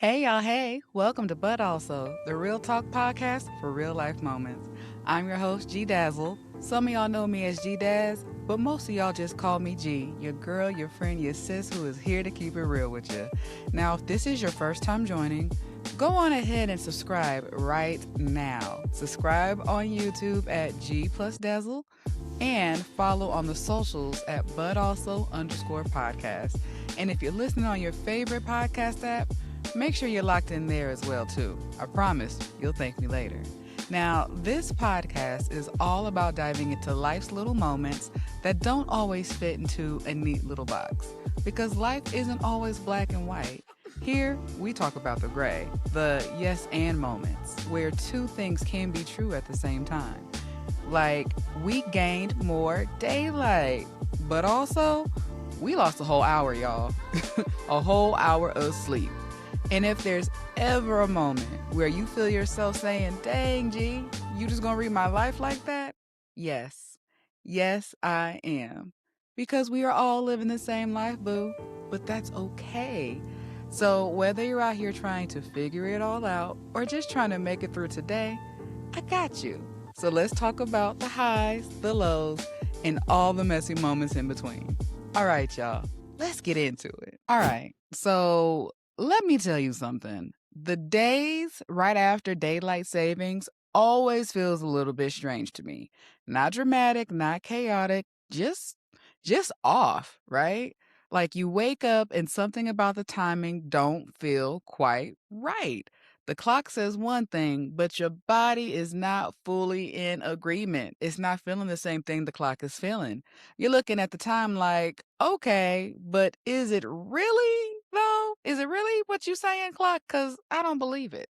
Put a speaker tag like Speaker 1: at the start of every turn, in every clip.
Speaker 1: Hey y'all, hey, welcome to But Also, the Real Talk podcast for real life moments. I'm your host, G Dazzle. Some of y'all know me as G Daz, but most of y'all just call me G, your girl, your friend, your sis who is here to keep it real with you. Now, if this is your first time joining, go on ahead and subscribe right now. Subscribe on YouTube at G plus Dazzle and follow on the socials at @budalso_podcast. And if you're listening on your favorite podcast app, make sure you're locked in there as well too. I promise you'll thank me later. Now, this podcast is all about diving into life's little moments that don't always fit into a neat little box, because life isn't always black and white. Here, we talk about the gray, the yes and moments, where two things can be true at the same time. Like, we gained more daylight, but also, we lost a whole hour, y'all. A whole hour of sleep. And if there's ever a moment where you feel yourself saying, dang, G, you just gonna read my life like that? Yes. Yes, I am. Because we are all living the same life, boo. But that's okay. So whether you're out here trying to figure it all out or just trying to make it through today, I got you. So let's talk about the highs, the lows, and all the messy moments in between. All right, y'all. Let's get into it. All right. So let me tell you something. The days right after daylight savings always feels a little bit strange to me. Not dramatic, not chaotic, just off, right? Like you wake up and something about the timing don't feel quite right. The clock says one thing, but your body is not fully in agreement. It's not feeling the same thing the clock is feeling. You're looking at the time like, okay, but is it really though? Is it really what you saying, clock? Because I don't believe it.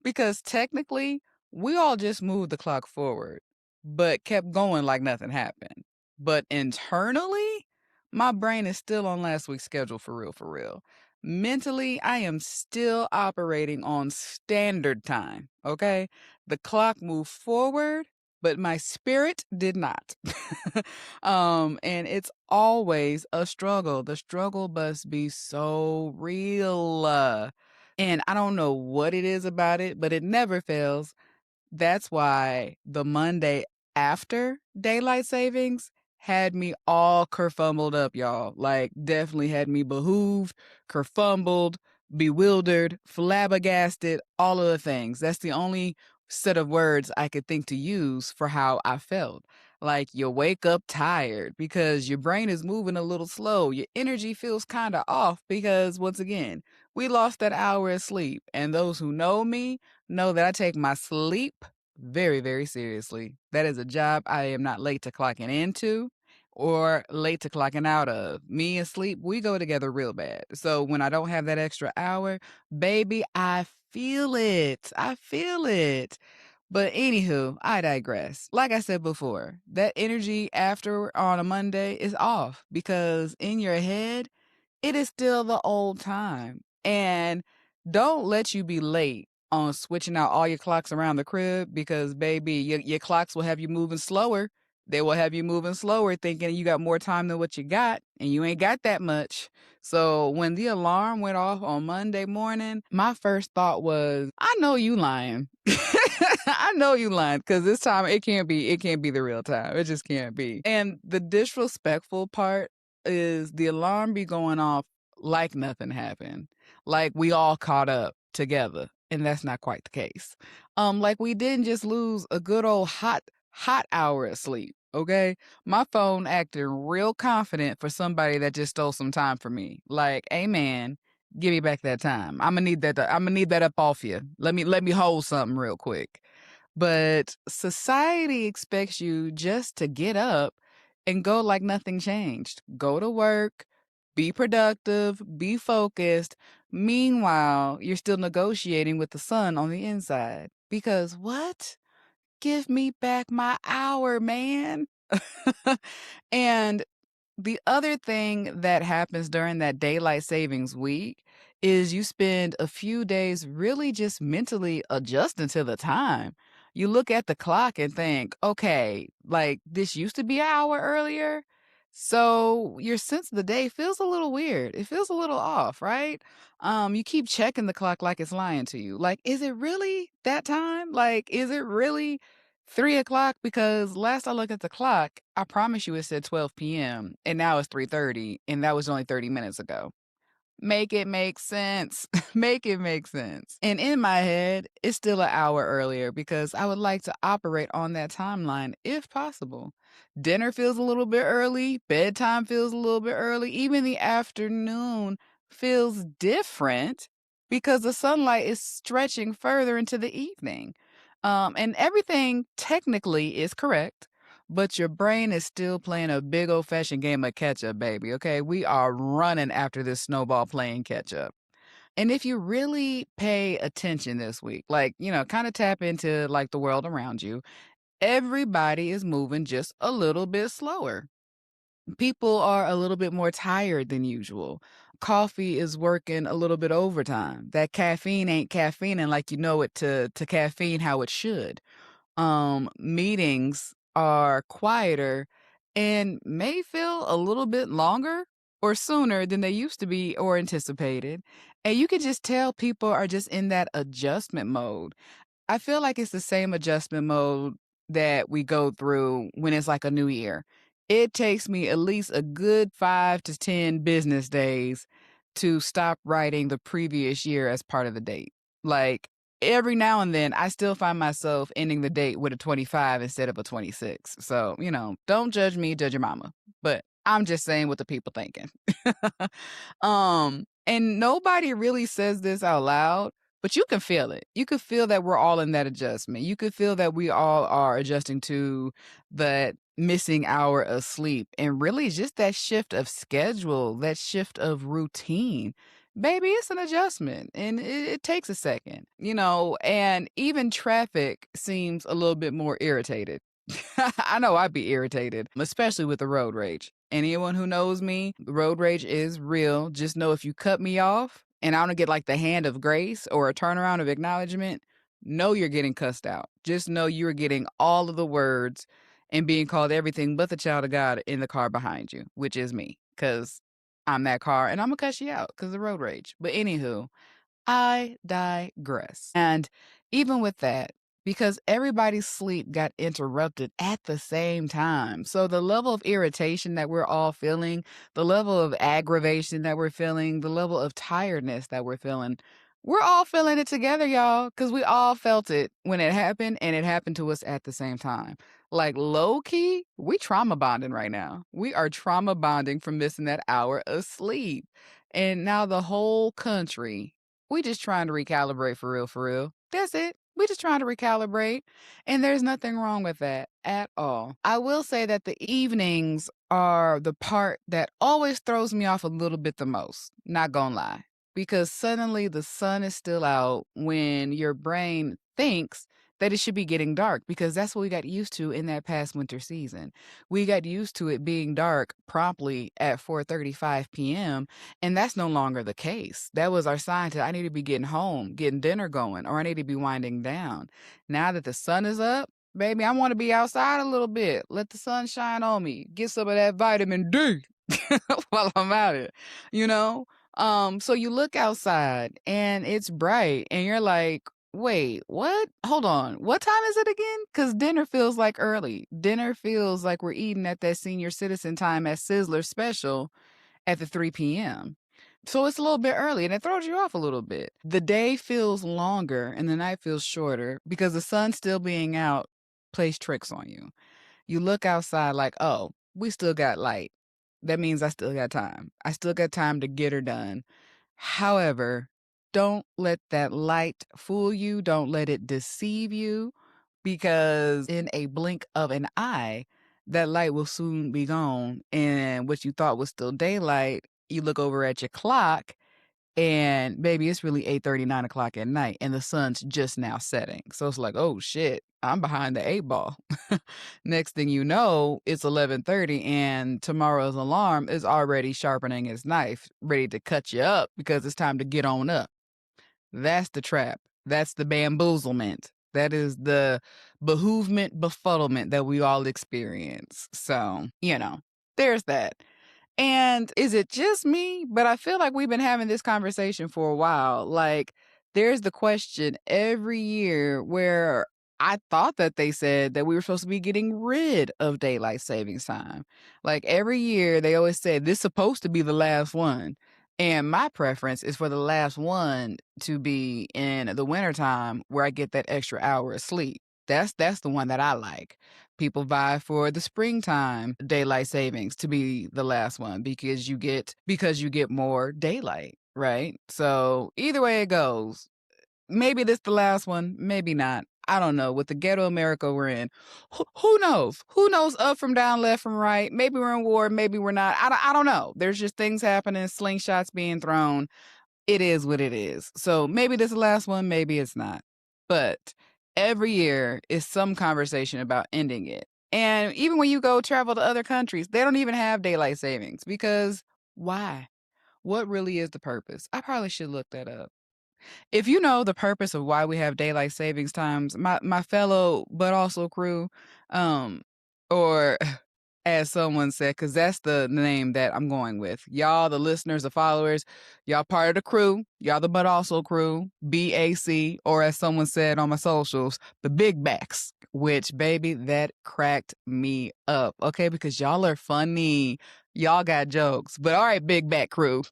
Speaker 1: Because technically, we all just moved the clock forward, but kept going like nothing happened. But internally, my brain is still on last week's schedule for real, for real. Mentally, I am still operating on standard time, okay? The clock moved forward, but my spirit did not. And it's always a struggle. The struggle must be so real. And I don't know what it is about it, but it never fails. That's why the Monday after daylight savings had me all kerfumbled up, y'all. Like, definitely had me behooved, kerfumbled, bewildered, flabbergasted, all of the things. That's the only set of words I could think to use for how I felt. Like, you wake up tired because your brain is moving a little slow. Your energy feels kind of off because, once again, we lost that hour of sleep. And those who know me know that I take my sleep very, very seriously. That is a job I am not late to clocking into or late to clocking out of. Me and sleep, we go together real bad. So when I don't have that extra hour, baby, I feel it. I feel it. But anywho, I digress. Like I said before, that energy after on a Monday is off because in your head, it is still the old time. And don't let you be late on switching out all your clocks around the crib because, baby, your clocks will have you moving slower. They will have you moving slower, thinking you got more time than what you got, and you ain't got that much. So when the alarm went off on Monday morning, my first thought was, I know you lying. I know you lying because this time it can't be the real time. It just can't be. And the disrespectful part is the alarm be going off like nothing happened. Like we all caught up together. And that's not quite the case. Like we didn't just lose a good old hot hour of sleep. Okay. My phone acting real confident for somebody that just stole some time from me. Like, hey man, give me back that time. I'm gonna need that up off you. Let me hold something real quick. But society expects you just to get up and go like nothing changed. Go to work, be productive, be focused. Meanwhile, you're still negotiating with the sun on the inside. Because what? Give me back my hour, man. And the other thing that happens during that daylight savings week is you spend a few days really just mentally adjusting to the time. You look at the clock and think, okay, like this used to be an hour earlier. So your sense of the day feels a little weird. It feels a little off, right? You keep checking the clock like it's lying to you. Like, is it really that time? Like, is it really 3 o'clock? Because last I looked at the clock, I promise you it said 12 p.m. and now it's 3:30, and that was only 30 minutes ago. Make it make sense. Make it make sense. And in my head, it's still an hour earlier because I would like to operate on that timeline if possible. Dinner feels a little bit early, bedtime feels a little bit early, even the afternoon feels different because the sunlight is stretching further into the evening. And everything technically is correct, but your brain is still playing a big old fashioned game of catch up, baby. Okay. We are running after this snowball playing catch up. And if you really pay attention this week, like, kind of tap into like the world around you, everybody is moving just a little bit slower. People are a little bit more tired than usual. Coffee is working a little bit overtime. That caffeine ain't caffeineing like you know it to caffeine how it should. Meetings are quieter and may feel a little bit longer or sooner than they used to be or anticipated. And you can just tell people are just in that adjustment mode. I feel like it's the same adjustment mode that we go through when it's like a new year. It takes me at least a good 5 to 10 business days to stop writing the previous year as part of the date. Like every now and then, I still find myself ending the date with a 25 instead of a 26. So, don't judge me, judge your mama. But I'm just saying what the people thinking. And nobody really says this out loud, but you can feel it. You could feel that we're all in that adjustment. You could feel that we all are adjusting to that missing hour of sleep and really just that shift of schedule, that shift of routine. Baby, it's an adjustment and it takes a second, and even traffic seems a little bit more irritated. I know I'd be irritated, especially with the road rage. Anyone who knows me, road rage is real. Just know if you cut me off and I don't get like the hand of grace or a turnaround of acknowledgement, know you're getting cussed out. Just know you're getting all of the words and being called everything but the child of God in the car behind you, which is me, because I'm that car and I'm going to cuss you out because of road rage. But anywho, I digress. And even with that, because everybody's sleep got interrupted at the same time. So the level of irritation that we're all feeling, the level of aggravation that we're feeling, the level of tiredness that we're all feeling it together, y'all, because we all felt it when it happened and it happened to us at the same time. Like low key, we trauma bonding right now. We are trauma bonding from missing that hour of sleep. And now the whole country, we just trying to recalibrate for real, for real. That's it. We just trying to recalibrate. And there's nothing wrong with that at all. I will say that the evenings are the part that always throws me off a little bit the most. Not gonna lie. Because suddenly the sun is still out when your brain thinks that it should be getting dark because that's what we got used to in that past winter season. We got used to it being dark promptly at 4:35 p.m. And that's no longer the case. That was our sign to I need to be getting home, getting dinner going, or I need to be winding down. Now that the sun is up, baby, I want to be outside a little bit. Let the sun shine on me. Get some of that vitamin D while I'm at it, you know? So you look outside and it's bright and you're like, wait, what? Hold on. What time is it again? Because dinner feels like early. Dinner feels like we're eating at that senior citizen time at Sizzler special at the 3 p.m. So it's a little bit early and it throws you off a little bit. The day feels longer and the night feels shorter because the sun still being out plays tricks on you. You look outside like, oh, we still got light. That means I still got time. I still got time to get her done. However, don't let that light fool you. Don't let it deceive you because in a blink of an eye, that light will soon be gone. And what you thought was still daylight, you look over at your clock and baby, it's really 8:30, 9 o'clock at night, and the sun's just now setting. So it's like, oh shit, I'm behind the 8 ball. Next thing you know, it's 11:30, and tomorrow's alarm is already sharpening its knife, ready to cut you up because it's time to get on up. That's the trap. That's the bamboozlement. That is the behoovement, befuddlement that we all experience. So, There's that. And is it just me? But I feel like we've been having this conversation for a while. Like, there's the question every year where I thought that they said that we were supposed to be getting rid of daylight savings time. Like, every year they always say this is supposed to be the last one. And my preference is for the last one to be in the wintertime where I get that extra hour of sleep. That's the one that I like. People vie for the springtime daylight savings to be the last one because you get more daylight, right? So either way it goes, maybe this the last one, maybe not. I don't know. With the ghetto America we're in, who knows? Who knows up from down, left from right? Maybe we're in war, maybe we're not. I don't know. There's just things happening, slingshots being thrown. It is what it is. So maybe this is the last one, maybe it's not. But every year is some conversation about ending it. And even when you go travel to other countries, they don't even have daylight savings because why? What really is the purpose? I probably should look that up. If you know the purpose of why we have daylight savings times, my fellow but also crew, or as someone said, because that's the name that I'm going with. Y'all, the listeners, the followers, y'all part of the crew. Y'all the but also crew, BAC, or as someone said on my socials, the big backs, which, baby, that cracked me up. Okay, because y'all are funny. Y'all got jokes. But all right, big back crew.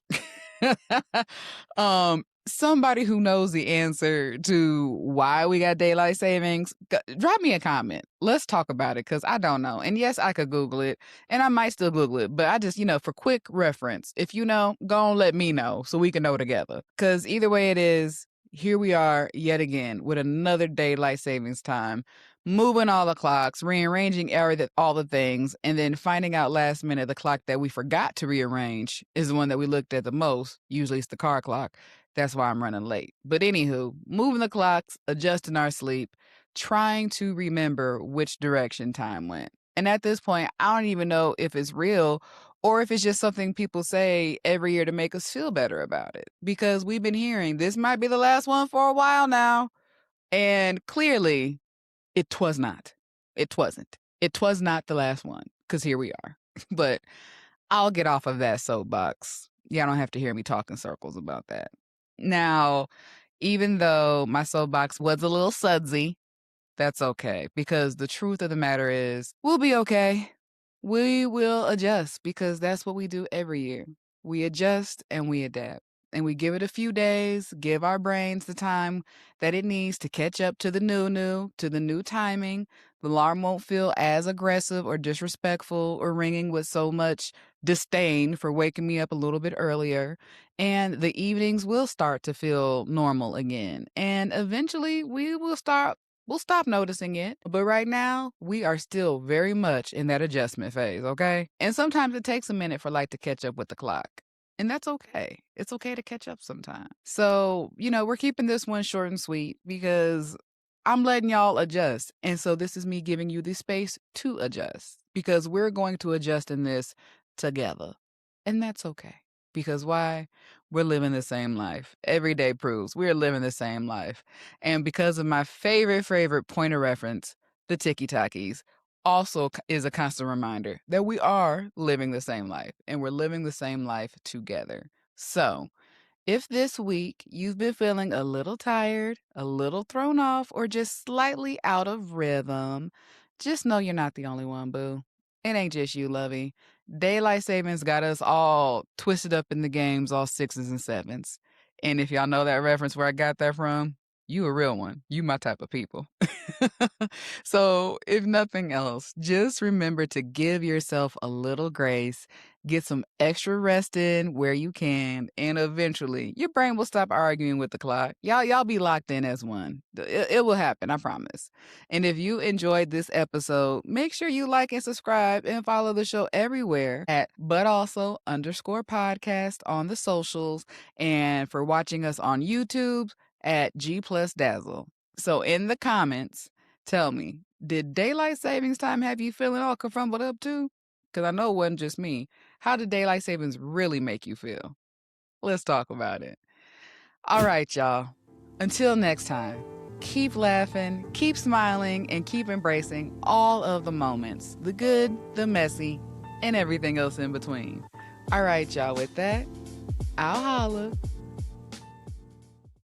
Speaker 1: Somebody who knows the answer to why we got daylight savings, drop me a comment. Let's talk about it because I don't know. And yes, I could Google it and I might still Google it, but I just, for quick reference, if you know, go on, let me know so we can know together. Because either way it is, here we are yet again with another daylight savings time, moving all the clocks, rearranging all the things, and then finding out last minute the clock that we forgot to rearrange is the one that we looked at the most. Usually it's the car clock. That's why I'm running late. But anywho, moving the clocks, adjusting our sleep, trying to remember which direction time went. And at this point, I don't even know if it's real or if it's just something people say every year to make us feel better about it. Because we've been hearing this might be the last one for a while now. And clearly, it was not. It wasn't. It was not the last one, because here we are. But I'll get off of that soapbox. Y'all don't have to hear me talk in circles about that. Now, even though my soapbox was a little sudsy, that's okay, because the truth of the matter is, we'll be okay. We will adjust because that's what we do every year. We adjust and we adapt. And we give it a few days, give our brains the time that it needs to catch up to the to the new timing. The alarm won't feel as aggressive or disrespectful or ringing with so much disdain for waking me up a little bit earlier. And the evenings will start to feel normal again. And eventually we'll stop noticing it. But right now, we are still very much in that adjustment phase, okay? And sometimes it takes a minute for light to catch up with the clock. And that's okay. It's okay to catch up sometimes. So, we're keeping this one short and sweet because I'm letting y'all adjust. And so this is me giving you the space to adjust because we're going to adjust in this together. And that's okay. Because why? We're living the same life. Every day proves we're living the same life. And because of my favorite point of reference, the Tiki Takis, also is a constant reminder that we are living the same life and we're living the same life together. So, if this week you've been feeling a little tired, a little thrown off, or just slightly out of rhythm, just know you're not the only one, boo. It ain't just you, lovey. Daylight savings got us all twisted up in the games, all sixes and sevens. And if y'all know that reference where I got that from, you a real one. You my type of people. So, if nothing else, just remember to give yourself a little grace, get some extra rest in where you can, and eventually your brain will stop arguing with the clock. Y'all be locked in as one. It will happen, I promise. And if you enjoyed this episode, make sure you like and subscribe and follow the show everywhere at @but_also_podcast on the socials, and for watching us on YouTube at G plus Dazzle. So in the comments, tell me, did daylight savings time have you feeling all kerfumbled up too? Because I know it wasn't just me. How did daylight savings really make you feel? Let's talk about it. All right, y'all. Until next time, keep laughing, keep smiling, and keep embracing all of the moments, the good, the messy, and everything else in between. All right, y'all, with that, I'll holla.